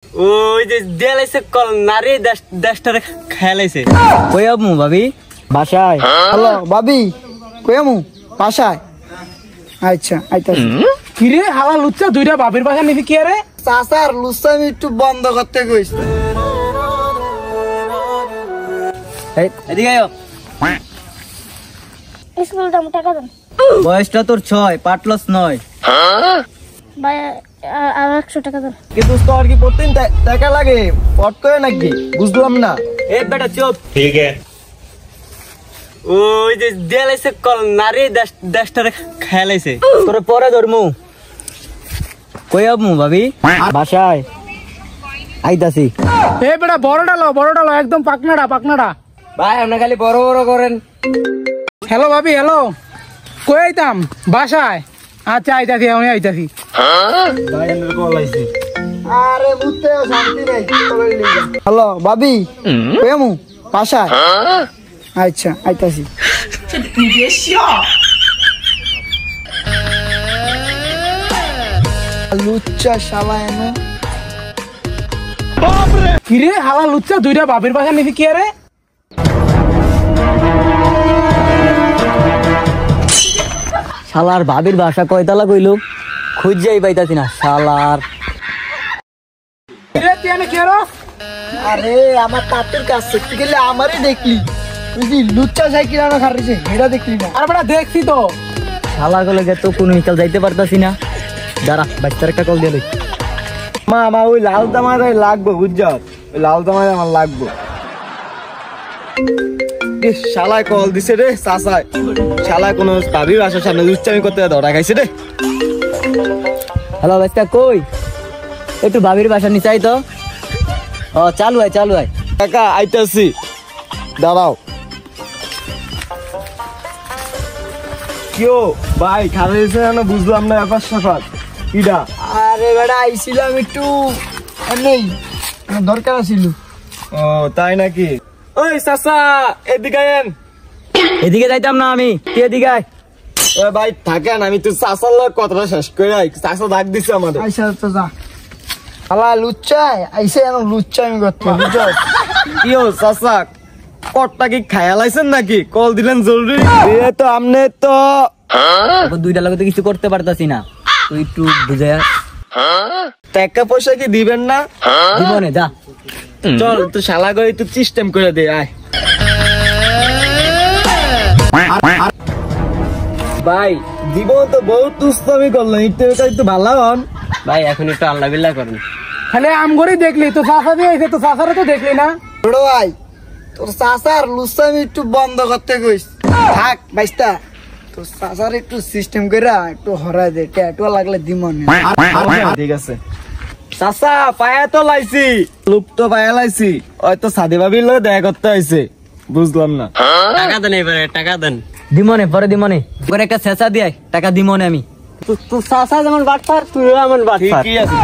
ওই যে দেলাইছে কল নারী দেশটারে খেলাইছে। কই আমু ভাবি? বাসায়। হ্যালো ভাবি, কই আমু? বাসায়। আচ্ছা আইতাছি। কিরে হালা লুচ্চা দুইটা বাপের বাসা নিবি কি রে? চাচার লুচ্চামি একটু বন্ধ করতে কইছে। এদিকে আয়। স্কুলটা টাকা দেন। বয়সটা তোর 6, পাটলস 9। ভাই আর 100 টাকা দেন। কিন্তু তোর কি প্রতিদিন টাকা লাগে? পট করে নাকি? বুঝলাম না। এ বেটা চুপ। ঠিক আছে। ওই যে দেলাইছে কল নারী দেশটারে খেলাইছে। তোরে পরে ধরমু। কই আমু ভাবি? বাসায়। আইতাছি। এ বেটা বড়টা লো একদম পাকনাড়া। ভাই আপনি খালি বড় বড় করেন। হ্যালো ভাবি, হ্যালো। কই আইতাম? বাসায়। আচ্ছা আইতাছি, আমি আইতাছি। আরে বুঝতে শান্তি নাই। হ্যালো ভাবি, কই আমু? বাসায়। আচ্ছা আইতাছি। লুচ্চা শালা এনে। কিরে হালা লুচ্চা দুইটা বাপের বাসা নিবি কি রে? শালার ভাবির বাসা কয়তলা কইলো? খুঁজেই পাইতাছি না শালার। কিরে তুই এনে কি রে? আরে আমার তাঁতের কাছে তুই গেলে আমারই দেখলি। বুঝলি লুচ্চা সাইকেল আনা খারিছে, এটা দেখলি না? আরে বেটা দেখছি তো। শালার গলে গেতো কোনো মিকাল যাইতে পারতাছি না। দাঁড়া বাচ্চার একটা কল দিয়ে লই। মা ওই লাল তামায় লাগবো, বুঝছ? ওই লাল তামায় আমার লাগবো। শালায় কল দিছে রে চাচায়। শালায় কোনো ভাবির বাসার সামনে লুচ্চামি করতে ধরা খাইছে রে। হ্যালো বাচ্চা কই? একটু ভাবির বাসা নিচাই তো। ও চালু আয়। কাকা আইতাছি, দাঁড়াও। কিও ভাই খারাইছে না? বুঝলাম না ব্যাপার স্যাপার কিডা? আরে বেটা আইছিলাম একটু নেই, দরকার ছিল। ও তাই নাকি? ওই চাচা এদিকে আইন। এদিকে যাইতাম না আমি, তুই এদিকে আয়। ওই ভাই থাকেন, আমি তো চাচার লোক কথাটা শেষ করে আই। চাচা ডাক দিছে আমাদের। আইসা তো যা। হালা লুচ্চাই আইসে এখন লুচ্চামি করতে, বুঝছো? কি ও চাচা কটটা কি খায়া লাইছেন নাকি? কল দিলেন জরুরি। এ তো আমনে তো দুইটা লোকে তো কিছু করতে পারতাছি না, তুই একটু বুঝে। টাকা পয়সা কি দিবেন না? জীবনে যা চল তো শালা করে একটু সিস্টেম করে দে। আয় ভাই, জীবন তো বহুত দুষ্টামি করলেন, একটু ভালো হন ভাই এখন একটু আল্লাহ বিল্লাহ করেন। খালি আমগরি দেখলি তো চাচা দিয়ে আইছে, তো চাচারে তো দেখলি না? ছোট ভাই তোর চাচার লুচ্চামি একটু বন্ধ করতে কইস। থাক বাইস্তা, তোর চাচার একটু সিস্টেম করে একটু হরাই দে, ট্যাটু লাগলে দিমন। ঠিক আছে চাচা, পায়া তো লাইছি, লুপ তো পায়া লাইছি। হয়তো সাদে ভাবির লোক দেখা করতে হয়েছে, বুঝলাম না। টাকা দেন এবারে, টাকা দেন। দিমনে পরে দিমনে পরে একটা শেষা দিয়ে টাকা দিমনে আমি। তো চাচা যেমন বাটপার, তুইও এমন বাটপার। ঠিকই আছে।